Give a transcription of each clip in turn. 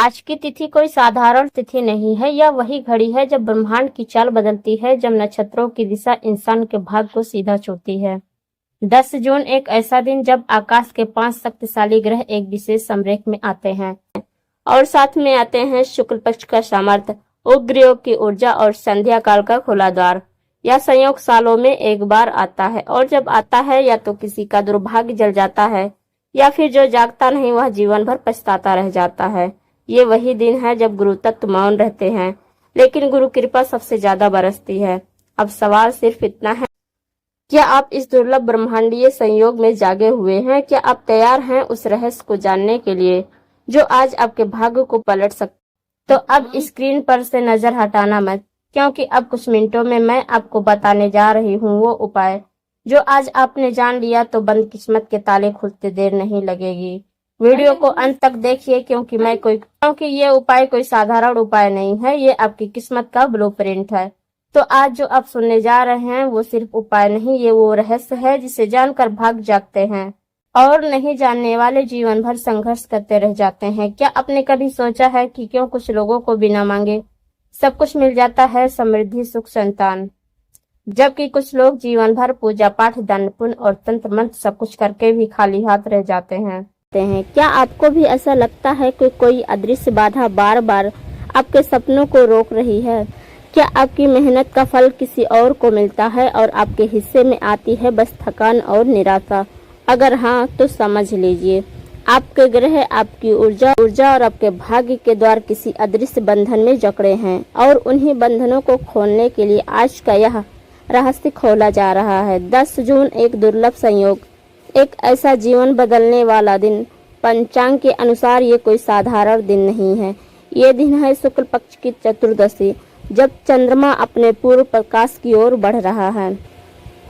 आज की तिथि कोई साधारण तिथि नहीं है। यह वही घड़ी है जब ब्रह्मांड की चाल बदलती है, जब नक्षत्रों की दिशा इंसान के भाग्य को सीधा छूती है। 10 जून एक ऐसा दिन जब आकाश के 5 शक्तिशाली ग्रह एक विशेष समरेख में आते हैं और साथ में आते हैं शुक्ल पक्ष का सामर्थ्य, उग्र योग की ऊर्जा और संध्या काल का खुला द्वार। यह संयोग सालों में एक बार आता है और जब आता है या तो किसी का दुर्भाग्य जल जाता है या फिर जो जागता नहीं वह जीवन भर पछताता रह जाता है। ये वही दिन है जब गुरु तत्व मौन रहते हैं, लेकिन गुरु कृपा सबसे ज्यादा बरसती है। अब सवाल सिर्फ इतना है, क्या आप इस दुर्लभ ब्रह्मांडीय संयोग में जागे हुए हैं? क्या आप तैयार हैं उस रहस्य को जानने के लिए जो आज आपके भाग्य को पलट सकता? तो अब स्क्रीन पर से नजर हटाना मत, क्योंकि अब कुछ मिनटों में मैं आपको बताने जा रही हूँ वो उपाय जो आज आपने जान लिया तो बंद किस्मत के ताले खुलते देर नहीं लगेगी। वीडियो को अंत तक देखिए, क्योंकि ये उपाय कोई साधारण उपाय नहीं है, ये आपकी किस्मत का ब्लूप्रिंट है। तो आज जो आप सुनने जा रहे हैं वो सिर्फ उपाय नहीं, ये वो रहस्य है जिसे जानकर भाग जागते हैं और नहीं जानने वाले जीवन भर संघर्ष करते रह जाते हैं। क्या आपने कभी सोचा है कि क्यों कुछ लोगों को बिना मांगे सब कुछ मिल जाता है, समृद्धि, सुख, संतान, जबकि कुछ लोग जीवन भर पूजा पाठ, दान पुण्य और तंत्र मंत्र सब कुछ करके भी खाली हाथ रह जाते हैं। क्या आपको भी ऐसा लगता है कि कोई अदृश्य बाधा बार बार आपके सपनों को रोक रही है? क्या आपकी मेहनत का फल किसी और को मिलता है और आपके हिस्से में आती है बस थकान और निराशा? अगर हाँ तो समझ लीजिए, आपके ग्रह आपकी ऊर्जा और आपके भाग्य के द्वार किसी अदृश्य बंधन में जकड़े हैं और उन्हीं बंधनों को खोलने के लिए आज का यह रहस्य खोला जा रहा है। 10 जून एक दुर्लभ संयोग, एक ऐसा जीवन बदलने वाला दिन। पंचांग के अनुसार ये कोई साधारण दिन नहीं है। ये दिन है शुक्ल पक्ष की चतुर्दशी, जब चंद्रमा अपने पूर्व प्रकाश की ओर बढ़ रहा है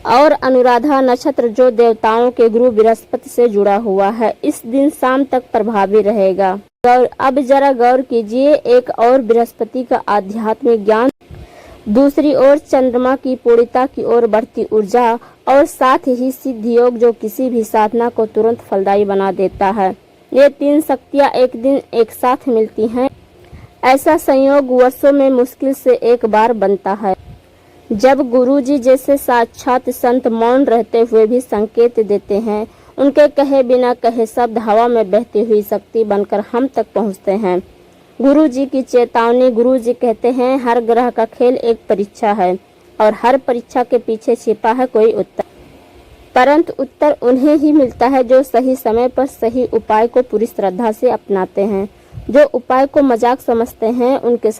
और अनुराधा नक्षत्र जो देवताओं के गुरु बृहस्पति से जुड़ा हुआ है इस दिन शाम तक प्रभावी रहेगा। अब जरा गौर कीजिए, एक और बृहस्पति का आध्यात्मिक ज्ञान, दूसरी ओर चंद्रमा की पूर्णता की ओर बढ़ती ऊर्जा और साथ ही सिद्धि योग जो किसी भी साधना को तुरंत फलदायी बना देता है। ये 3 शक्तियां एक दिन एक साथ मिलती हैं। ऐसा संयोग वर्षों में मुश्किल से एक बार बनता है, जब गुरुजी जैसे साक्षात संत मौन रहते हुए भी संकेत देते हैं। उनके कहे बिना कहे शब्द हवा में बहती हुई शक्ति बनकर हम तक पहुँचते हैं। गुरु जी की चेतावनी। गुरु जी कहते हैं हर ग्रह का खेल एक परीक्षा है और हर परीक्षा के पीछे छिपा है कोई उत्तर, परंतु उत्तर उन्हें ही मिलता है जो सही समय पर सही उपाय को पूरी श्रद्धा से अपनाते हैं। जो उपाय को मजाक समझते हैं उनके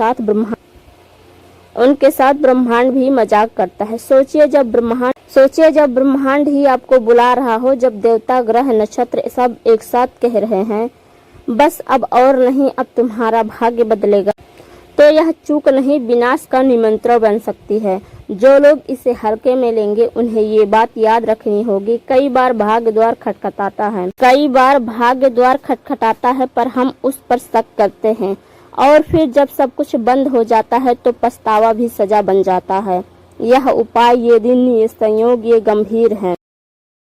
साथ ब्रह्मांड भी मजाक करता है। सोचिए जब ब्रह्मांड ही आपको बुला रहा हो, जब देवता, ग्रह, नक्षत्र सब एक साथ कह रहे हैं बस अब और नहीं, अब तुम्हारा भाग्य बदलेगा, तो यह चूक नहीं विनाश का निमंत्रण बन सकती है। जो लोग इसे हल्के में लेंगे उन्हें ये बात याद रखनी होगी, कई बार भाग्य द्वार खटखटाता है पर हम उस पर शक करते हैं और फिर जब सब कुछ बंद हो जाता है तो पछतावा भी सजा बन जाता है। यह उपाय, ये दिन, ये संयोग, ये गंभीर है,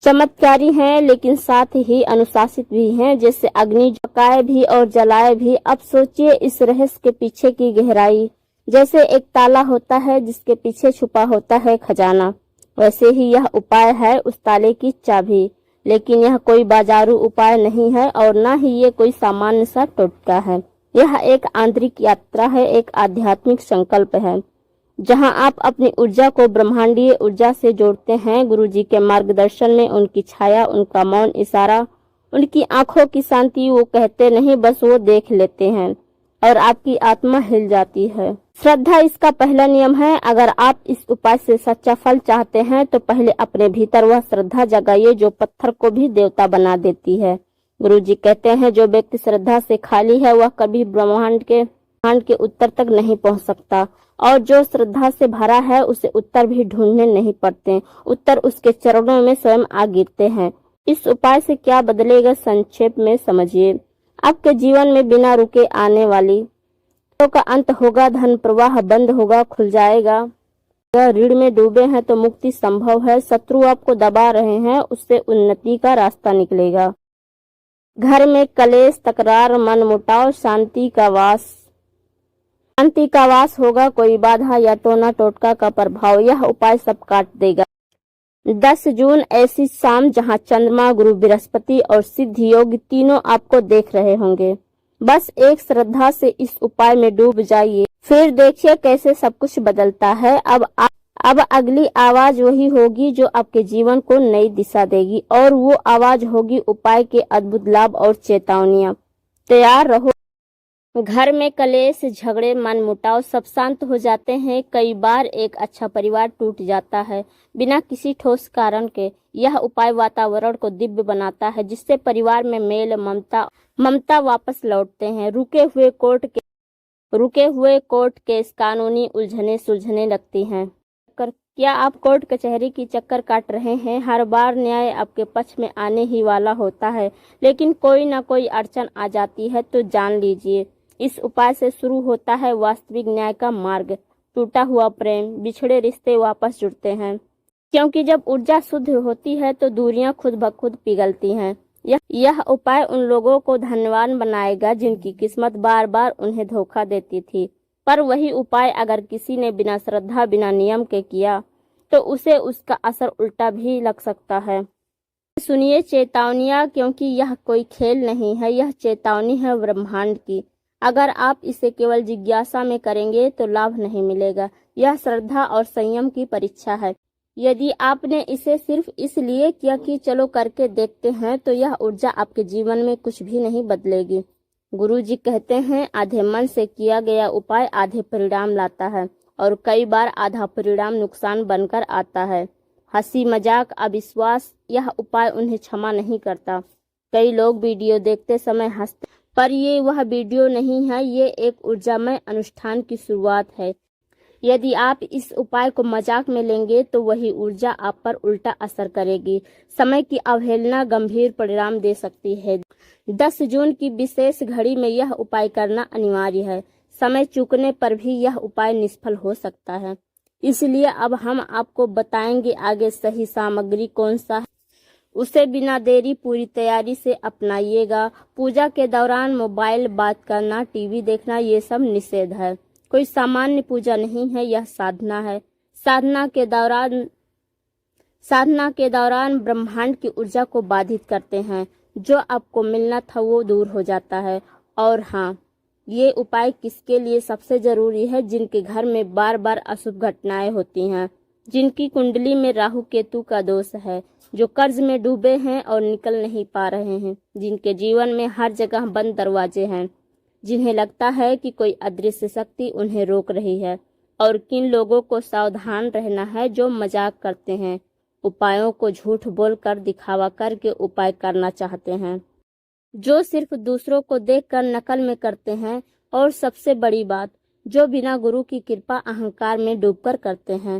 चमत्कारी हैं, लेकिन साथ ही अनुशासित भी हैं, जैसे अग्नि पकाए भी और जलाए भी। अब सोचिए इस रहस्य के पीछे की गहराई। जैसे एक ताला होता है जिसके पीछे छुपा होता है खजाना, वैसे ही यह उपाय है उस ताले की चाबी। लेकिन यह कोई बाजारू उपाय नहीं है और न ही ये कोई सामान्य सा टोटका है। यह एक आंतरिक यात्रा है, एक आध्यात्मिक संकल्प है, जहां आप अपनी ऊर्जा को ब्रह्मांडीय ऊर्जा से जोड़ते हैं। गुरुजी के मार्गदर्शन में उनकी छाया, उनका मौन इशारा, उनकी आंखों की शांति, वो कहते नहीं बस वो देख लेते हैं और आपकी आत्मा हिल जाती है। श्रद्धा इसका पहला नियम है। अगर आप इस उपाय से सच्चा फल चाहते हैं तो पहले अपने भीतर वह श्रद्धा जगाइए जो पत्थर को भी देवता बना देती है। गुरुजी कहते हैं जो व्यक्ति श्रद्धा से खाली है वह कभी ब्रह्मांड के उत्तर तक नहीं पहुंच सकता और जो श्रद्धा से भरा है उसे उत्तर भी ढूंढने नहीं पड़ते, उत्तर उसके चरणों में स्वयं आ गिरते हैं। इस उपाय से क्या बदलेगा, संक्षेप में समझिए। आपके जीवन में बिना रुके आने वाली का अंत होगा, धन प्रवाह बंद होगा, खुल जाएगा। अगर ऋण में डूबे हैं तो मुक्ति संभव है, शत्रु आपको दबा रहे हैं उससे उन्नति का रास्ता निकलेगा। घर में कलेश, तकरार, मनमुटाव, शांति का वास होगा। कोई बाधा या टोना टोटका का प्रभाव यह उपाय सब काट देगा। 10 जून ऐसी शाम जहां चंद्रमा, गुरु बृहस्पति और सिद्ध योग तीनों आपको देख रहे होंगे। बस एक श्रद्धा से इस उपाय में डूब जाइए, फिर देखिए कैसे सब कुछ बदलता है। अब अगली आवाज वही होगी जो आपके जीवन को नई दिशा देगी, और वो आवाज होगी उपाय के अद्भुत लाभ और चेतावनियां। तैयार रहो। घर में कलेश, झगड़े, मनमुटाव सब शांत हो जाते हैं। कई बार एक अच्छा परिवार टूट जाता है बिना किसी ठोस कारण के। यह उपाय वातावरण को दिव्य बनाता है, जिससे परिवार में मेल, ममता वापस लौटते हैं। रुके हुए कोर्ट केस, कानूनी उलझने सुलझने लगती हैं। क्या आप कोर्ट कचहरी की चक्कर काट रहे हैं? हर बार न्याय आपके पक्ष में आने ही वाला होता है, लेकिन कोई ना कोई अड़चन आ जाती है। तो जान लीजिए, इस उपाय से शुरू होता है वास्तविक न्याय का मार्ग। टूटा हुआ प्रेम, बिछड़े रिश्ते वापस जुड़ते हैं, क्योंकि जब ऊर्जा शुद्ध होती है तो दूरियां खुद ब खुद पिघलती हैं। यह उपाय उन लोगों को धनवान बनाएगा जिनकी किस्मत बार बार उन्हें धोखा देती थी। पर वही उपाय अगर किसी ने बिना श्रद्धा, बिना नियम के किया, तो उसे उसका असर उल्टा भी लग सकता है। सुनिए चेतावनियां, क्योंकि यह कोई खेल नहीं है, यह चेतावनी है ब्रह्मांड की। अगर आप इसे केवल जिज्ञासा में करेंगे तो लाभ नहीं मिलेगा। यह श्रद्धा और संयम की परीक्षा है। यदि आपने इसे सिर्फ इसलिए किया कि चलो करके देखते हैं, तो यह ऊर्जा आपके जीवन में कुछ भी नहीं बदलेगी। गुरुजी कहते हैं, आधे मन से किया गया उपाय आधे परिणाम लाता है, और कई बार आधा परिणाम नुकसान बनकर आता है। हंसी मजाक, अविश्वास, यह उपाय उन्हें क्षमा नहीं करता। कई लोग वीडियो देखते समय हंसते, पर ये वह वीडियो नहीं है, ये एक ऊर्जामय अनुष्ठान की शुरुआत है। यदि आप इस उपाय को मजाक में लेंगे तो वही ऊर्जा आप पर उल्टा असर करेगी। समय की अवहेलना गंभीर परिणाम दे सकती है। 10 जून की विशेष घड़ी में यह उपाय करना अनिवार्य है। समय चूकने पर भी यह उपाय निष्फल हो सकता है। इसलिए अब हम आपको बताएंगे आगे सही सामग्री कौन सा है, उसे बिना देरी पूरी तैयारी से अपनाइएगा। पूजा के दौरान मोबाइल बात करना, टीवी देखना, ये सब निषेध है। कोई सामान्य पूजा नहीं है, यह साधना है। साधना के दौरान ब्रह्मांड की ऊर्जा को बाधित करते हैं। जो आपको मिलना था वो दूर हो जाता है। और हाँ, ये उपाय किसके लिए सबसे जरूरी है? जिनके घर में बार बार अशुभ घटनाएं होती हैं, जिनकी कुंडली में राहु केतु का दोष है, जो कर्ज में डूबे हैं और निकल नहीं पा रहे हैं, जिनके जीवन में हर जगह बंद दरवाजे हैं, जिन्हें लगता है कि कोई अदृश्य शक्ति उन्हें रोक रही है। और किन लोगों को सावधान रहना है? जो मजाक करते हैं, उपायों को झूठ बोलकर, दिखावा करके उपाय करना चाहते हैं, जो सिर्फ दूसरों को देखकर नकल में करते हैं, और सबसे बड़ी बात, जो बिना गुरु की कृपा अहंकार में डूबकर करते हैं।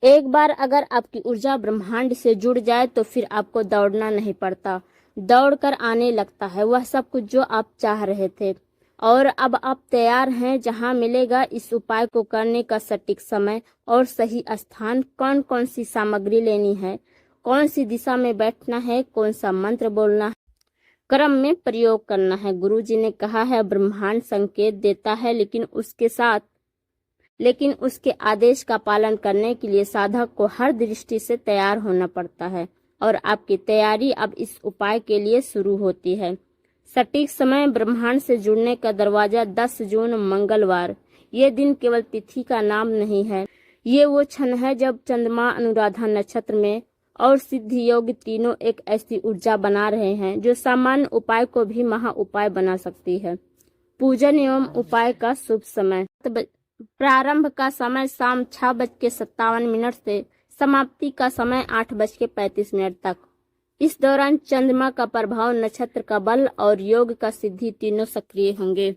एक बार अगर आपकी ऊर्जा ब्रह्मांड से जुड़ जाए तो फिर आपको दौड़ना नहीं पड़ता, दौड़कर आने लगता है वह सब कुछ जो आप चाह रहे थे। और अब आप तैयार हैं? जहां मिलेगा इस उपाय को करने का सटीक समय और सही स्थान, कौन कौन सी सामग्री लेनी है, कौन सी दिशा में बैठना है, कौन सा मंत्र बोलना है, क्रम में प्रयोग करना है। गुरुजी ने कहा है, ब्रह्मांड संकेत देता है, लेकिन उसके आदेश का पालन करने के लिए साधक को हर दृष्टि से तैयार होना पड़ता है। और आपकी तैयारी अब इस उपाय के लिए शुरू होती है। सटीक समय, ब्रह्मांड से जुड़ने का दरवाजा, 10 जून मंगलवार। ये दिन केवल तिथि का नाम नहीं है, ये वो क्षण है जब चंद्रमा अनुराधा नक्षत्र में और सिद्ध योग तीनों एक ऐसी ऊर्जा बना रहे हैं जो सामान्य उपाय को भी महा उपाय बना सकती है। पूजन एवं उपाय का शुभ समय। प्रारंभ का समय शाम 6:57 से समाप्ति का समय 8:35 तक। इस दौरान चंद्रमा का प्रभाव, नक्षत्र का बल और योग का सिद्धि तीनों सक्रिय होंगे।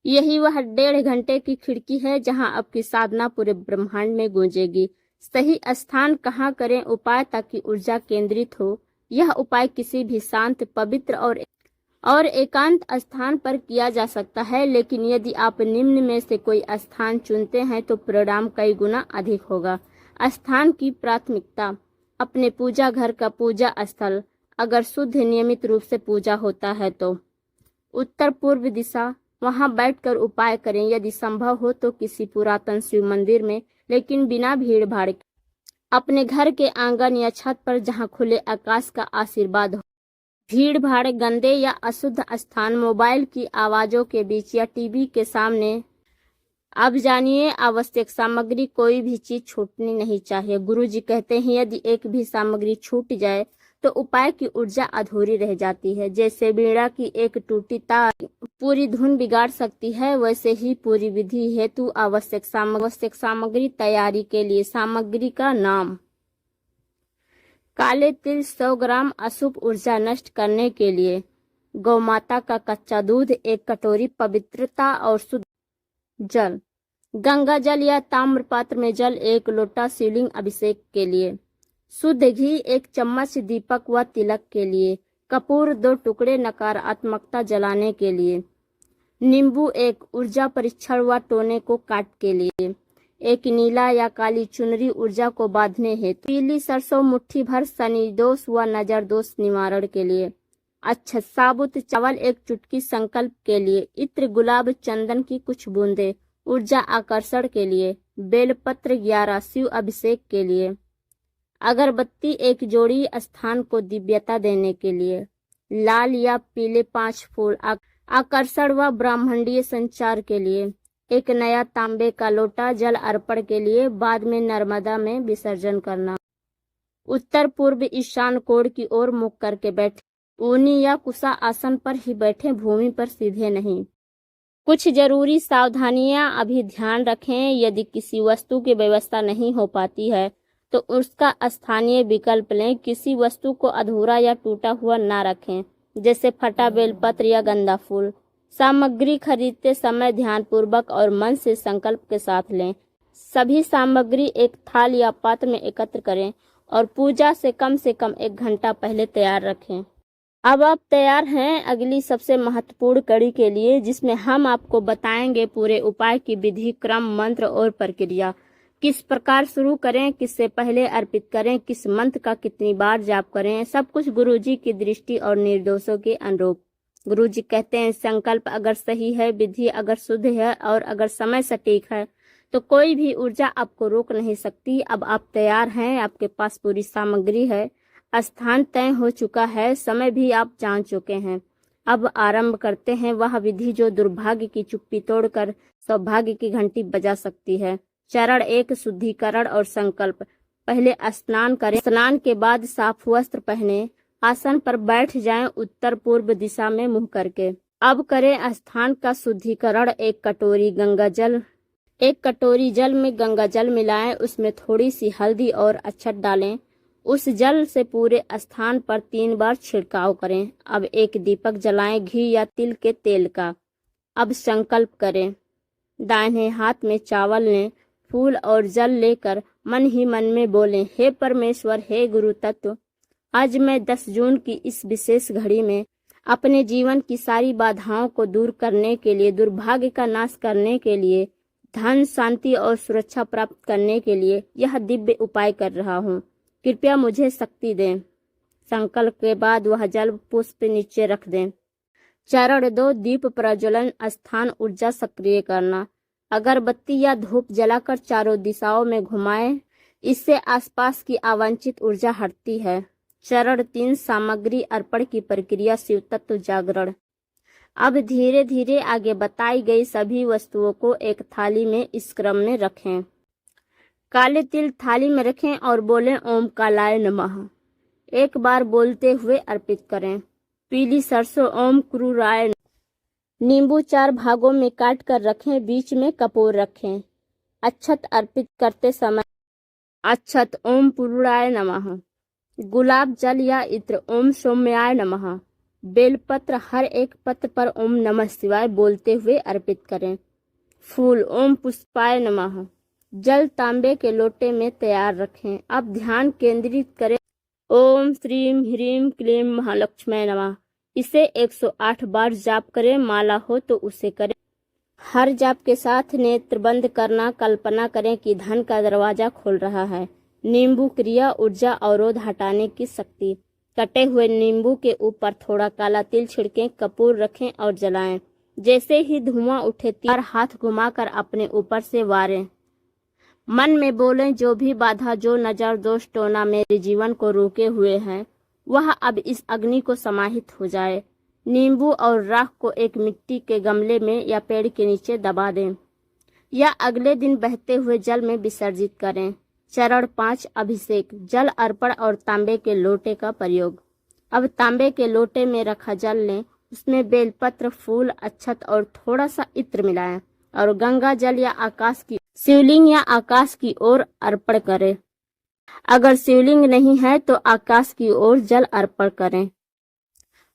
यही वह 1.5 घंटे की खिड़की है जहां आपकी साधना पूरे ब्रह्मांड में गूंजेगी। सही स्थान कहां करें उपाय ताकि ऊर्जा केंद्रित हो? यह उपाय किसी भी शांत, पवित्र और एकांत स्थान पर किया जा सकता है, लेकिन यदि आप निम्न में से कोई स्थान चुनते हैं तो परिणाम कई गुना अधिक होगा। स्थान की प्राथमिकता, अपने पूजा घर का पूजा स्थल, अगर शुद्ध नियमित रूप से पूजा होता है तो। उत्तर पूर्व दिशा, वहां बैठकर उपाय करें। यदि संभव हो तो किसी पुरातन शिव मंदिर में, लेकिन बिना भीड़ भाड़ के। अपने घर के आंगन या छत पर जहां खुले आकाश का आशीर्वाद हो। भीड़ भाड़, गंदे या अशुद्ध स्थान, मोबाइल की आवाजों के बीच या टीवी के सामने। अब जानिए आवश्यक सामग्री। कोई भी चीज छूटनी नहीं चाहिए। गुरुजी कहते हैं यदि एक भी सामग्री छूट जाए तो उपाय की ऊर्जा अधूरी रह जाती है। जैसे वीणा की एक टूटी तार पूरी धुन बिगाड़ सकती है, वैसे ही पूरी विधि हेतु आवश्यक सामग्री तैयारी के लिए। सामग्री का नाम: काले तिल 100 ग्राम अशुभ ऊर्जा नष्ट करने के लिए। गौमाता का कच्चा दूध 1 कटोरी। पवित्रता और शुद्ध जल: गंगा जल या ताम्र पात्र में जल 1 लोटा शिवलिंग अभिषेक के लिए। शुद्ध घी 1 चम्मच दीपक व तिलक के लिए। कपूर 2 टुकड़े नकारात्मकता जलाने के लिए। नींबू 1 ऊर्जा परीक्षण व टोने को काट के लिए। 1 नीला या काली चुनरी ऊर्जा को बांधने हेतु। पीली सरसों मुट्ठी भर शनि दोष व नजर दोष निवारण के लिए। अच्छा साबुत चावल 1 चुटकी संकल्प के लिए। इत्र गुलाब चंदन की कुछ बूंदे ऊर्जा आकर्षण के लिए। बेलपत्र 11 शिव अभिषेक के लिए। अगरबत्ती 1 जोड़ी स्थान को दिव्यता देने के लिए। लाल या पीले 5 फूल आकर्षण व ब्रह्मांडीय संचार के लिए। 1 नया तांबे का लोटा जल अर्पण के लिए, बाद में नर्मदा में विसर्जन करना। उत्तर पूर्व ईशान कोण की ओर मुख करके बैठे। ऊनी या कुशा आसन पर ही बैठे, भूमि पर सीधे नहीं। कुछ जरूरी सावधानियां अभी ध्यान रखें। यदि किसी वस्तु की व्यवस्था नहीं हो पाती है तो उसका स्थानीय विकल्प लें। किसी वस्तु को अधूरा या टूटा हुआ ना रखें, जैसे फटा बेलपत्र या गंदा फूल। सामग्री खरीदते समय ध्यानपूर्वक और मन से संकल्प के साथ लें। सभी सामग्री एक थाल या पात्र में एकत्र करें और पूजा से कम 1 घंटा पहले तैयार रखें। अब आप तैयार हैं अगली सबसे महत्वपूर्ण कड़ी के लिए, जिसमें हम आपको बताएंगे पूरे उपाय की विधि, क्रम, मंत्र और प्रक्रिया। किस प्रकार शुरू करें, किससे पहले अर्पित करें, किस मंत्र का कितनी बार जाप करें, सब कुछ गुरुजी की दृष्टि और निर्देशों के अनुरूप। गुरुजी कहते हैं संकल्प अगर सही है, विधि अगर शुद्ध है और अगर समय सटीक है तो कोई भी ऊर्जा आपको रोक नहीं सकती। अब आप तैयार हैं, आपके पास पूरी सामग्री है, स्थान तय हो चुका है, समय भी आप जान चुके हैं। अब आरंभ करते हैं वह विधि जो दुर्भाग्य की चुप्पी तोड़कर सौभाग्य की घंटी बजा सकती है। चरण 1 शुद्धिकरण और संकल्प। पहले स्नान करें। स्नान के बाद साफ वस्त्र पहने, आसन पर बैठ जाएं उत्तर पूर्व दिशा में मुंह करके। अब करें स्थान का शुद्धिकरण। 1 कटोरी गंगा जल। 1 कटोरी जल में गंगा जल मिलाएं, उसमें थोड़ी सी हल्दी और अक्षत डालें। उस जल से पूरे स्थान पर 3 बार छिड़काव करें। अब 1 दीपक जलाएं घी या तिल के तेल का। अब संकल्प करें। दाहिने हाथ में चावल लें, फूल और जल लेकर मन ही मन में बोलें, हे परमेश्वर, हे गुरु तत्व, आज मैं 10 जून की इस विशेष घड़ी में अपने जीवन की सारी बाधाओं को दूर करने के लिए, दुर्भाग्य का नाश करने के लिए, धन, शांति और सुरक्षा प्राप्त करने के लिए यह दिव्य उपाय कर रहा हूँ। कृपया मुझे शक्ति दें। संकल्प के बाद वह जल पुष्प नीचे रख दें। चरण 2 दीप प्रज्वलन, स्थान ऊर्जा सक्रिय करना। अगरबत्ती या धूप जलाकर चारों दिशाओं में घुमाएं, इससे आसपास की अवांछित ऊर्जा हटती है। चरण 3 सामग्री अर्पण की प्रक्रिया, शिव तत्व जागरण। अब धीरे धीरे आगे बताई गई सभी वस्तुओं को एक थाली में इस क्रम में रखें। काले तिल थाली में रखें और बोलें ओम कालाय नमः। 1 बार बोलते हुए अर्पित करें। पीली सरसों ओम क्रूराय। नींबू 4 भागों में काट कर रखें, बीच में कपूर रखें। अक्षत अर्पित करते समय अक्षत ओम पुरुषाय नमः। गुलाब जल या इत्र ओम सौम्याय नमः। बेलपत्र हर एक पत्र पर ओम नमः शिवाय बोलते हुए अर्पित करें। फूल ओम पुष्पाय नमः। जल तांबे के लोटे में तैयार रखें। अब ध्यान केंद्रित करें। ओम श्रीम ह्रीम क्लीम महालक्ष्मी नमः। इसे 108 बार जाप करें। माला हो तो उसे करें। हर जाप के साथ नेत्र बंद करना, कल्पना करें कि धन का दरवाजा खोल रहा है। नींबू क्रिया, ऊर्जा अवरोध हटाने की शक्ति। कटे हुए नींबू के ऊपर थोड़ा काला तिल छिड़कें, कपूर रखें और जलाएं। जैसे ही धुआं उठे 3 हाथ घुमाकर अपने ऊपर से वारें। मन में बोलें, जो भी बाधा, जो नजर, दोष, टोना मेरे जीवन को रोके हुए हैं, वह अब इस अग्नि को समाहित हो जाए। नींबू और राख को एक मिट्टी के गमले में या पेड़ के नीचे दबा दें या अगले दिन बहते हुए जल में विसर्जित करें। चरण 5 अभिषेक, जल अर्पण और तांबे के लोटे का प्रयोग। अब तांबे के लोटे में रखा जल लें, उसमें बेलपत्र, फूल, अक्षत और थोड़ा सा इत्र मिलाएं और गंगा जल या आकाश की शिवलिंग या आकाश की ओर अर्पण करें। अगर शिवलिंग नहीं है तो आकाश की ओर जल अर्पण करें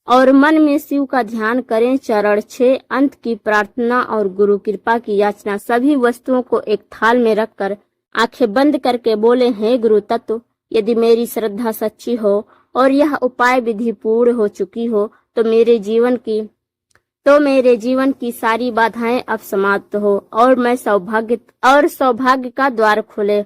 और मन में शिव का ध्यान करें। चरण 6 अंत की प्रार्थना और गुरु कृपा की याचना। सभी वस्तुओं को एक थाल में रखकर आंखें बंद करके बोले, हे गुरु तत्व, यदि मेरी श्रद्धा सच्ची हो और यह उपाय विधि पूर्ण हो चुकी हो तो मेरे जीवन की सारी बाधाएं अब समाप्त हो और सौभाग्य का द्वार खुले।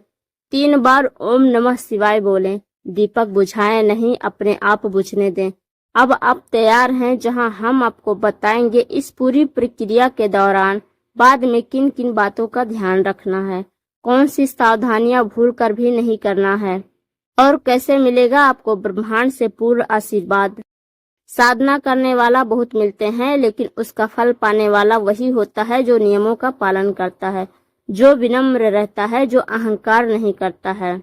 3 बार ओम नमः शिवाय बोलें। दीपक बुझाएं नहीं, अपने आप बुझने दें। अब आप तैयार हैं, जहां हम आपको बताएंगे इस पूरी प्रक्रिया के दौरान बाद में किन किन बातों का ध्यान रखना है, कौन सी सावधानियां भूल कर भी नहीं करना है और कैसे मिलेगा आपको ब्रह्मांड से पूर्ण आशीर्वाद। साधना करने वाला बहुत मिलते हैं, लेकिन उसका फल पाने वाला वही होता है जो नियमों का पालन करता है, जो विनम्र रहता है, जो अहंकार नहीं करता है।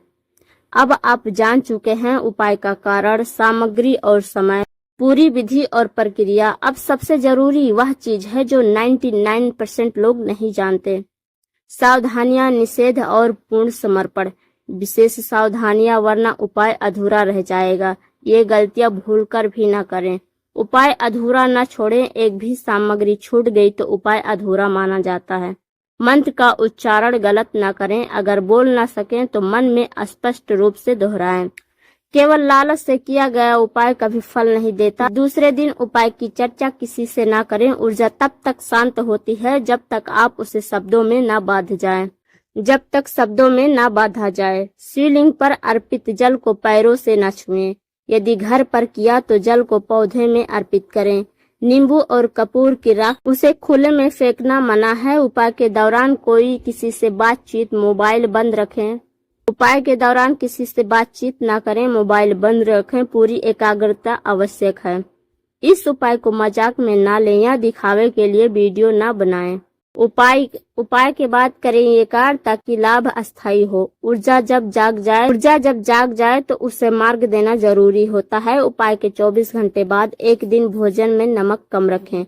अब आप जान चुके हैं उपाय का कारण, सामग्री और समय, पूरी विधि और प्रक्रिया। अब सबसे जरूरी वह चीज है जो 99% लोग नहीं जानते। सावधानियां, निषेध और पूर्ण समर्पण। विशेष सावधानियां, वरना उपाय अधूरा रह जाएगा। ये गलतियां भूलकर भी न करें। उपाय अधूरा न छोड़ें। एक भी सामग्री छूट गई तो उपाय अधूरा माना जाता है। मंत्र का उच्चारण गलत न करें। अगर बोल न सकें तो मन में स्पष्ट रूप से दोहराएं। केवल लालच से किया गया उपाय कभी फल नहीं देता। दूसरे दिन उपाय की चर्चा किसी से ना करें। ऊर्जा तब तक शांत होती है जब तक आप उसे शब्दों में ना बांधा जाए। शिवलिंग पर अर्पित जल को पैरों से न छुएं। यदि घर पर किया तो जल को पौधे में अर्पित करें। नींबू और कपूर की राख, उसे खुले में फेंकना मना है। उपाय के दौरान किसी से बातचीत, मोबाइल बंद रखें। उपाय के दौरान किसी से बातचीत न करें, मोबाइल बंद रखें। पूरी एकाग्रता आवश्यक है। इस उपाय को मजाक में ना लें या दिखावे के लिए वीडियो ना बनाएं। उपाय के बाद करें ये कार्य ताकि लाभ अस्थायी हो। ऊर्जा जब जाग जाए तो उसे मार्ग देना जरूरी होता है। उपाय के 24 घंटे बाद एक दिन भोजन में नमक कम रखें।